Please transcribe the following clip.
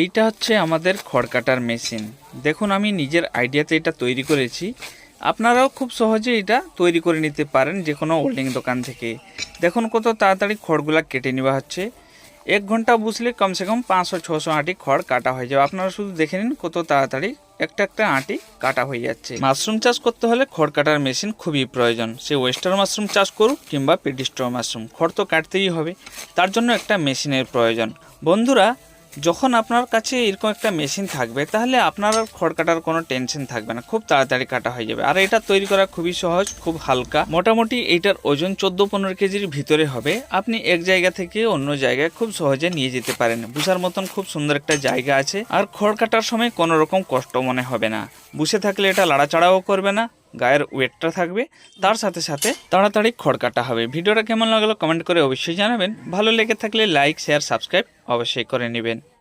এইটা হচ্ছে আমাদের খড় কাটার মেশিন। দেখুন আমি নিজের আইডিয়াতে এটা তৈরি করেছি। আপনারাও খুব সহজে এটা তৈরি করে নিতে পারেন যে কোনো ওল্ডিং দোকান থেকে। দেখুন কত তাড়াতাড়ি খড়গুলা কেটে নেওয়া হচ্ছে। 1 ঘন্টা বসলে কমসে কম 500-600 আঁটি খড় কাটা হয়ে যাবে। আপনারা শুধু দেখে নিন কত তাড়াতাড়ি একটা একটা আঁটি কাটা হয়ে যাচ্ছে। মাশরুম চাষ করতে হলে খড় কাটার মেশিন খুবই প্রয়োজন। সে ওয়েস্টার মাশরুম চাষ করুক কিংবা পেডিস্ট্র মাশরুম, খড় তো কাটতেই হবে। তার জন্য একটা মেশিনের প্রয়োজন। বন্ধুরা, যখন আপনার কাছে এরকম একটা মেশিন থাকবে তাহলে আপনার আর খড় কাটার কোনো টেনশন থাকবে না, খুব তাড়াতাড়ি কাটা হয়ে যাবে। আর এটা তৈরি করা খুবই সহজ, খুব হালকা। মোটামুটি এইটার ওজন 14-15 কেজির ভিতরে হবে। আপনি এক জায়গা থেকে অন্য জায়গায় খুব সহজে নিয়ে যেতে পারেন। বুঝার মতন খুব সুন্দর একটা জায়গা আছে। আর খড় কাটার সময় কোনো রকম কষ্ট মনে হবে না। বসে থাকলে এটা লাড়াচাড়াও করবে না, গায়ের ওয়েটটা থাকবে, তার সাথে সাথে তাড়াতাড়ি খড় কাটা হবে। ভিডিওটা কেমন লাগলো কমেন্ট করে অবশ্যই জানাবেন। ভালো লেগে থাকলে লাইক, শেয়ার, সাবস্ক্রাইব অবশ্যই করে নেবেন।